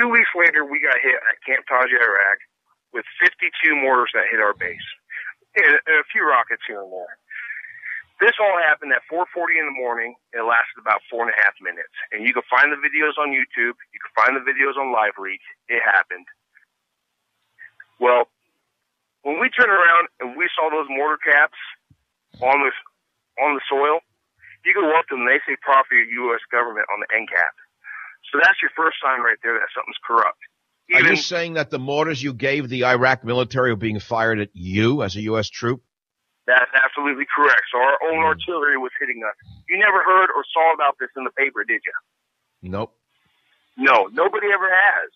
2 weeks later, we got hit at Camp Taji, Iraq, with 52 mortars that hit our base, and a few rockets here and there. This all happened at 4:40 in the morning. It lasted about 4.5 minutes. And you can find the videos on YouTube. You can find the videos on LiveLeak. It happened. Well, when we turned around and we saw those mortar caps on the soil, you can look them and they say property of the U.S. government on the end cap. So that's your first sign right there that something's corrupt. Are you saying that the mortars you gave the Iraq military were being fired at you as a U.S. troop? That's absolutely correct. So our own artillery was hitting us. You never heard or saw about this in the paper, did you? Nope. No, nobody ever has.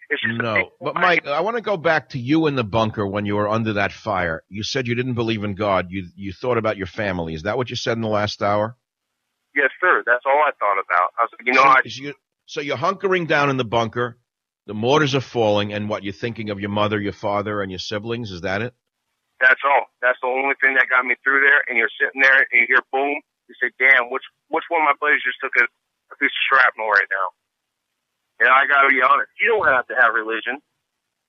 It's just no. But Mike, I want to go back to you in the bunker when you were under that fire. You said you didn't believe in God. You thought about your family. Is that what you said in the last hour? Yes, sir. That's all I thought about. I was like, so you're hunkering down in the bunker. The mortars are falling, and what, you're thinking of your mother, your father, and your siblings? Is that it? That's all. That's the only thing that got me through there. And you're sitting there and you hear boom. You say, damn, which one of my buddies just took a piece of shrapnel right now? And I got to be honest. You don't have to have religion.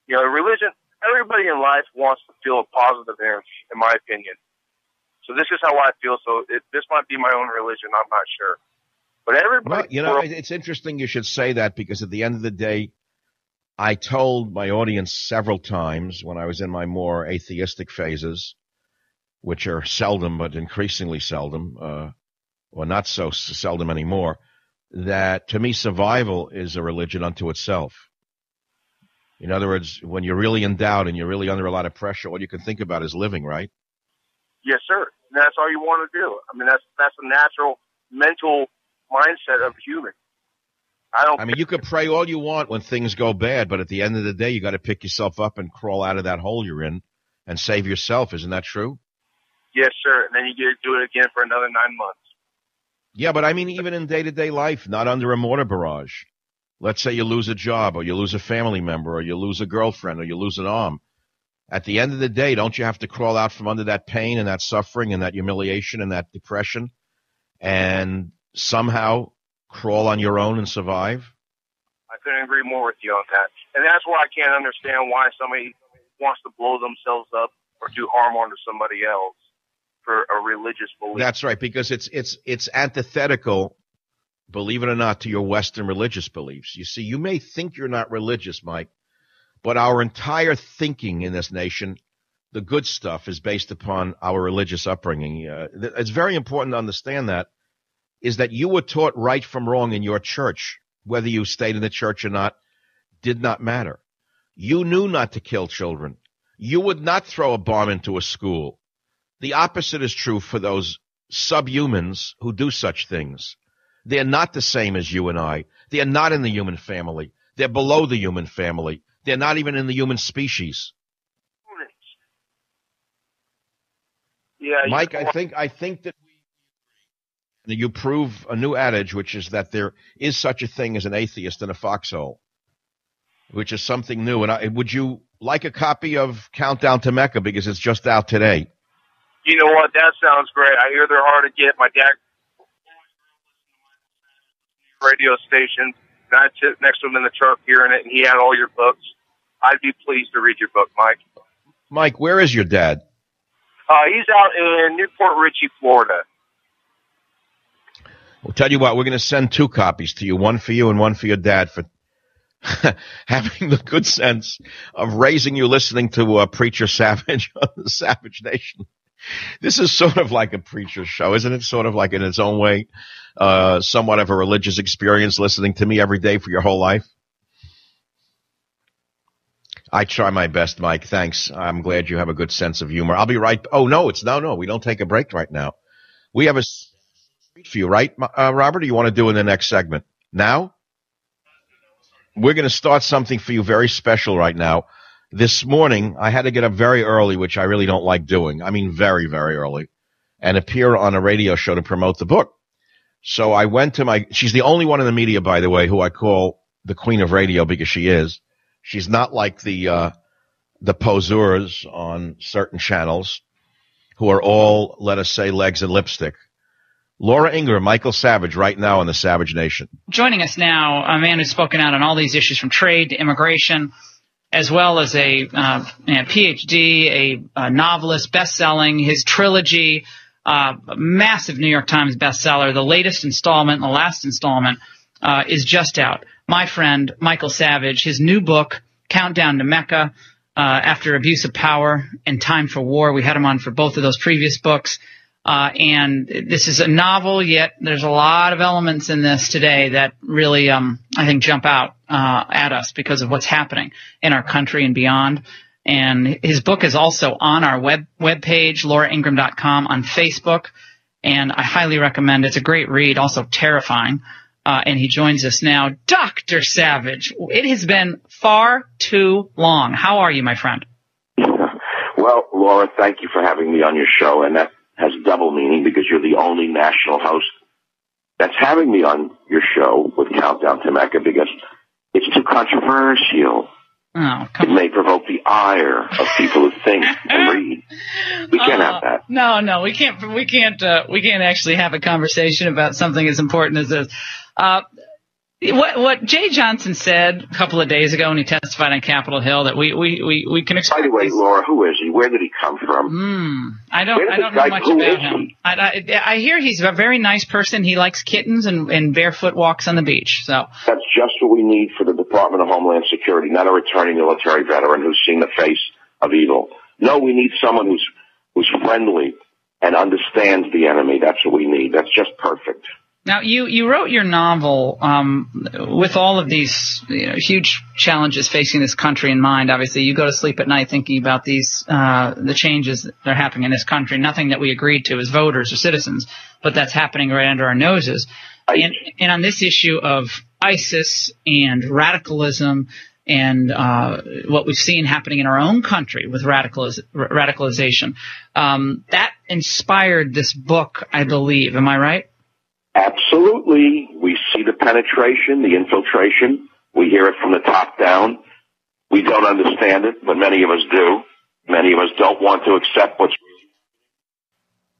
You know, religion, everybody in life wants to feel a positive energy, in my opinion. So this is how I feel. So this might be my own religion. I'm not sure. But everybody. Well, it's interesting you should say that, because at the end of the day, I told my audience several times when I was in my more atheistic phases, which are seldom but increasingly seldom, or not so seldom anymore, that to me survival is a religion unto itself. In other words, when you're really in doubt and you're really under a lot of pressure, all you can think about is living, right? Yes, sir. And that's all you want to do. I mean, that's a natural mental mindset of a human. I mean, you could pray all you want when things go bad, but at the end of the day, you got to pick yourself up and crawl out of that hole you're in and save yourself. Isn't that true? Yes, sir. And then you get to do it again for another 9 months. Yeah, but I mean, even in day-to-day life, not under a mortar barrage. Let's say you lose a job, or you lose a family member, or you lose a girlfriend, or you lose an arm. At the end of the day, don't you have to crawl out from under that pain and that suffering and that humiliation and that depression and somehow crawl on your own and survive? I couldn't agree more with you on that. And that's why I can't understand why somebody wants to blow themselves up or do harm onto somebody else for a religious belief. That's right, because it's antithetical, believe it or not, to your Western religious beliefs. You see, you may think you're not religious, Mike, but our entire thinking in this nation, the good stuff, is based upon our religious upbringing. It's very important to understand that, is that you were taught right from wrong in your church. Whether you stayed in the church or not did not matter. You knew not to kill children. You would not throw a bomb into a school. The opposite is true for those subhumans who do such things. They're not the same as you and I. They're not in the human family. They're below the human family. They're not even in the human species. Yeah, Mike, I think that you prove a new adage, which is that there is such a thing as an atheist in a foxhole, which is something new. And would you like a copy of Countdown to Mecca, because it's just out today? You know what? That sounds great. I hear they're hard to get. My dad radio station, and I sit next to him in the truck hearing it, and he had all your books. I'd be pleased to read your book, Mike. Mike, where is your dad? He's out in Newport Richey, Florida. We'll tell you what, we're going to send 2 copies to you, one for you and one for your dad, for having the good sense of raising you listening to Preacher Savage on the Savage Nation. This is sort of like a preacher show, isn't it? Sort of like, in its own way, somewhat of a religious experience, listening to me every day for your whole life. I try my best, Mike. Thanks. I'm glad you have a good sense of humor. I'll be right. Oh, no, we don't take a break right now. We have a treat for you, right, Robert? Or you want to do in the next segment? Now? We're going to start something for you very special right now. This morning, I had to get up very early, which I really don't like doing. I mean, very, very early, and appear on a radio show to promote the book. So I went to she's the only one in the media, by the way, who I call the queen of radio, because she is. She's not like the poseurs on certain channels who are all, let us say, legs and lipstick. Laura Ingraham, Michael Savage, right now on the Savage Nation. Joining us now, a man who's spoken out on all these issues from trade to immigration, as well as a PhD, a novelist, best-selling, his trilogy, massive New York Times bestseller. The latest installment, the last installment, is just out. My friend, Michael Savage, his new book, Countdown to Mecca, After Abuse of Power and Time for War. We had him on for both of those previous books. And this is a novel, yet there's a lot of elements in this today that really, I think, jump out at us because of what's happening in our country and beyond. And his book is also on our webpage, lauraingraham.com, on Facebook, and I highly recommend it. It's a great read, also terrifying. And he joins us now. Dr. Savage, it has been far too long. How are you, my friend? Well, Laura, thank you for having me on your show, and that has double meaning because you're the only national host that's having me on your show with Countdown to Mecca because it's too controversial. Oh, it may provoke the ire of people who think and read. We can't have that. No, we can't actually have a conversation about something as important as this. What Jay Johnson said a couple of days ago when he testified on Capitol Hill that we can expect. By the way, Laura, who is he? Where did he come from? I don't know much about him. I hear he's a very nice person. He likes kittens and barefoot walks on the beach. So that's just what we need for the Department of Homeland Security, not a returning military veteran who's seen the face of evil. No, we need someone who's friendly and understands the enemy. That's what we need. That's just perfect. Now, you wrote your novel with all of these huge challenges facing this country in mind. Obviously, you go to sleep at night thinking about these the changes that are happening in this country. Nothing that we agreed to as voters or citizens, but that's happening right under our noses. And on this issue of ISIS and radicalism and what we've seen happening in our own country with radicalization, that inspired this book, I believe. Am I right? Absolutely. We see the penetration, the infiltration. We hear it from the top down. We don't understand it, but many of us do. Many of us don't want to accept what's real.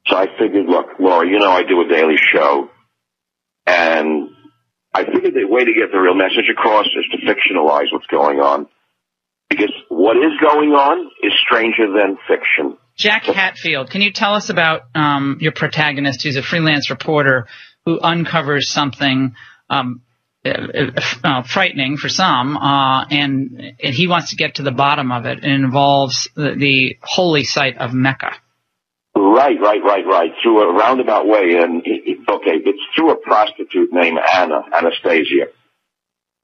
So I figured, look, Laura, I do a daily show, and I figured the way to get the real message across is to fictionalize what's going on, because what is going on is stranger than fiction. Jack Hatfield, can you tell us about your protagonist, who's a freelance reporter who uncovers something frightening for some, and he wants to get to the bottom of it. It involves the holy site of Mecca. Right. Through a roundabout way, and it's through a prostitute named Anastasia.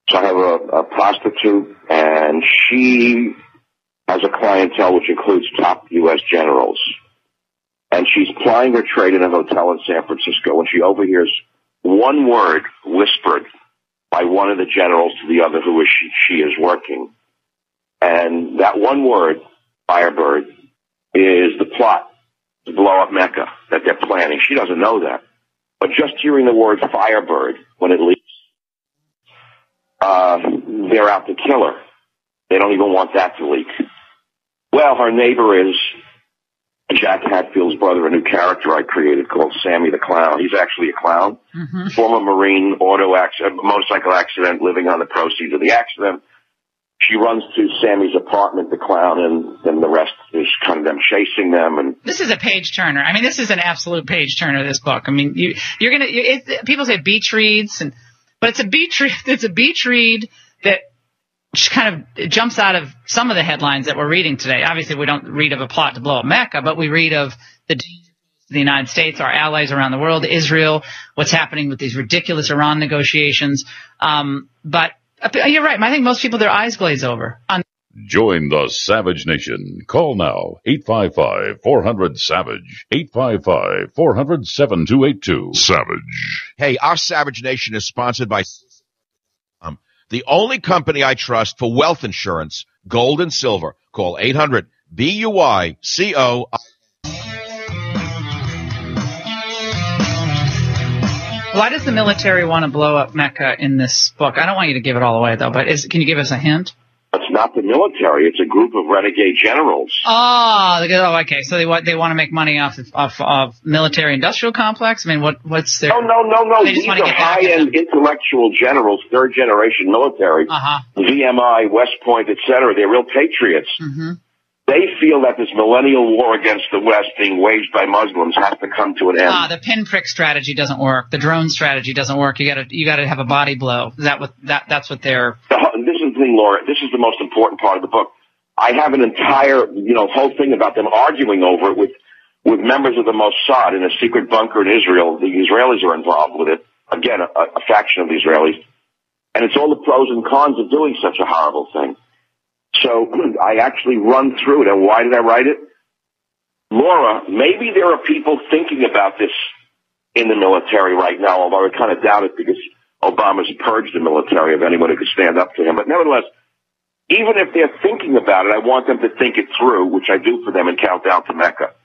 So I have a prostitute, and she has a clientele which includes top U.S. generals. And she's plying her trade in a hotel in San Francisco when she overhears one word whispered by one of the generals to the other who she is working. And that one word, Firebird, is the plot to blow up Mecca that they're planning. She doesn't know that. But just hearing the word Firebird when it leaks, they're out to kill her. They don't even want that to leak. Well, her neighbor is Jack Hatfield's brother, a new character I created called Sammy the Clown. He's actually a clown. Mm-hmm. Former Marine motorcycle accident, living on the proceeds of the accident. She runs to Sammy's apartment, the clown, and then the rest is kind of them chasing them. And this is a page turner. I mean, this is an absolute page turner, this book. I mean, people say beach reads, but it's a beach read that just kind of jumps out of some of the headlines that we're reading today. Obviously, we don't read of a plot to blow up Mecca, but we read of the United States, our allies around the world, Israel, what's happening with these ridiculous Iran negotiations. But you're right. I think most people, their eyes glaze over. Join the Savage Nation. Call now, 855-400-SAVAGE, 855-400-7282. Savage. Hey, our Savage Nation is sponsored by the only company I trust for wealth insurance, gold and silver. Call 800-BUICO. Why does the military want to blow up Mecca in this book? I don't want you to give it all away, though, but can you give us a hint? It's not the military. It's a group of renegade generals. Okay. So they want to make money off military-industrial complex. I mean, what's their? No. These are high-end intellectual generals, third-generation military, VMI, West Point, etc. They're real patriots. Mm-hmm. They feel that this millennial war against the West being waged by Muslims has to come to an end. The pinprick strategy doesn't work. The drone strategy doesn't work. You got to have a body blow. Is that that's what they're? This is the thing, Laura. This is the most important part of the book. I have an entire, whole thing about them arguing over it with members of the Mossad in a secret bunker in Israel. The Israelis are involved with it. Again, a faction of the Israelis, and it's all the pros and cons of doing such a horrible thing. So I actually run through it. And why did I write it? Laura, maybe there are people thinking about this in the military right now, although I kind of doubt it because Obama's purged the military of anyone who could stand up to him. But nevertheless, even if they're thinking about it, I want them to think it through, which I do for them in Countdown to Mecca.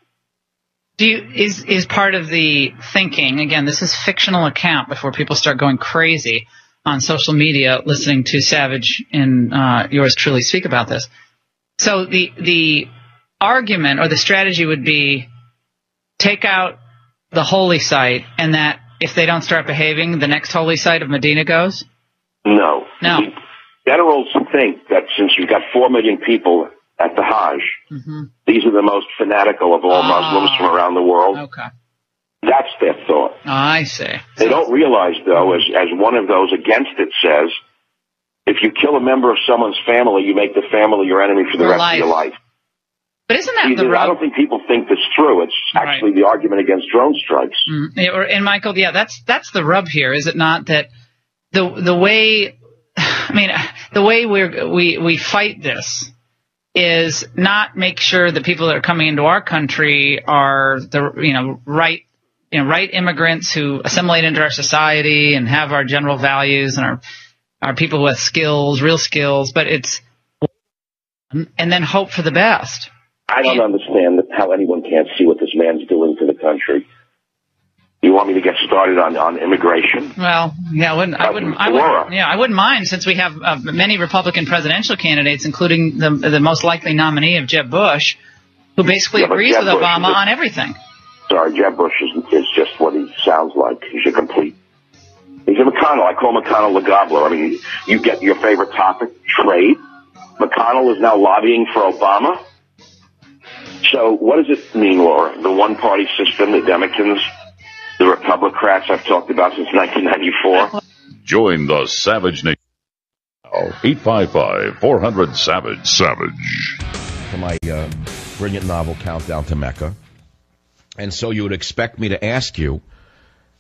Is part of the thinking, again, this is fictional account before people start going crazy on social media listening to Savage and yours truly speak about this. So the argument or the strategy would be take out the holy site, and that if they don't start behaving, the next holy site of Medina goes? No. No. The generals think that since you've got 4 million people at the Hajj, these are the most fanatical of all Muslims from around the world. Okay. That's their thought. I see. They don't realize, though, as one of those against it says, if you kill a member of someone's family, you make the family your enemy for the rest of your life. But isn't that I don't think people think this through. It's actually the argument against drone strikes. And Michael, that's the rub here, is it not? That the way, the way we fight this is not make sure that people that are coming into our country are the right immigrants who assimilate into our society and have our general values and are people with skills, real skills, but it's and then hope for the best. I don't understand how anyone can't see what this man's doing to the country. You want me to get started on immigration? Well, yeah, I wouldn't mind, since we have many Republican presidential candidates, including the most likely nominee of Jeb Bush, who basically agrees with Obama on everything. Sorry, Jeb Bush is just what he sounds like. He's a McConnell. I call McConnell the gobbler. I mean, you get your favorite topic, trade. McConnell is now lobbying for Obama. So what does it mean, Laura? The one-party system, the Democrats, the Republicrats I've talked about since 1994. Join the Savage Nation. 855-400-SAVAGE. Savage. For my brilliant novel, Countdown to Mecca. And so you would expect me to ask you,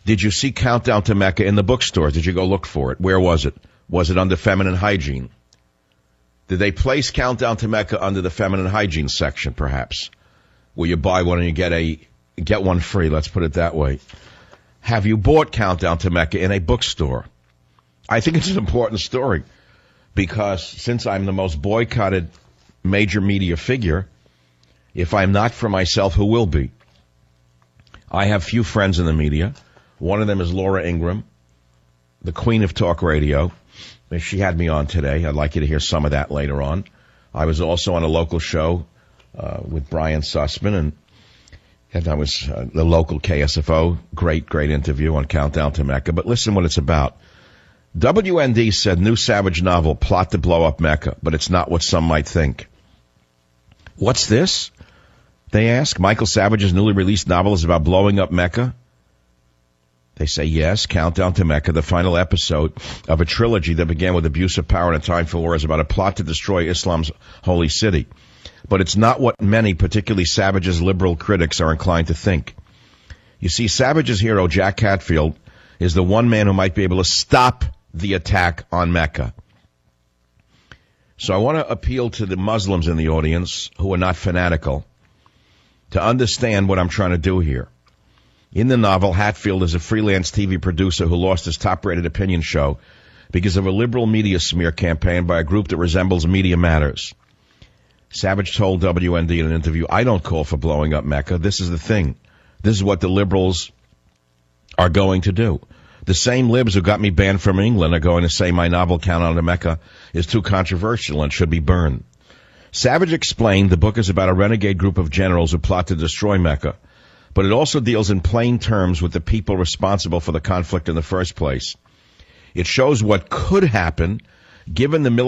did you see Countdown to Mecca in the bookstore? Did you go look for it? Where was it? Was it under feminine hygiene? Did they place Countdown to Mecca under the feminine hygiene section, perhaps? Where you buy one and you get one free, let's put it that way. Have you bought Countdown to Mecca in a bookstore? I think it's an important story because since I'm the most boycotted major media figure, if I'm not for myself, who will be? I have few friends in the media. One of them is Laura Ingraham, the queen of talk radio. She had me on today. I'd like you to hear some of that later on. I was also on a local show with Brian Sussman, and that was the local KSFO. Great interview on Countdown to Mecca. But listen what it's about. WND said new Savage novel, plot to blow up Mecca, but it's not what some might think. What's this? They ask. Michael Savage's newly released novel is about blowing up Mecca. They say yes, Countdown to Mecca, the final episode of a trilogy that began with abuse of power and a time for war, is about a plot to destroy Islam's holy city. But it's not what many, particularly Savage's liberal critics, are inclined to think. You see, Savage's hero, Jack Hatfield, is the one man who might be able to stop the attack on Mecca. So I want to appeal to the Muslims in the audience who are not fanatical to understand what I'm trying to do here. In the novel, Hatfield is a freelance TV producer who lost his top-rated opinion show because of a liberal media smear campaign by a group that resembles Media Matters. Savage told WND in an interview, I don't call for blowing up Mecca. This is the thing. This is what the liberals are going to do. The same libs who got me banned from England are going to say my novel Countdown to Mecca is too controversial and should be burned. Savage explained the book is about a renegade group of generals who plot to destroy Mecca, but it also deals in plain terms with the people responsible for the conflict in the first place. It shows what could happen given the military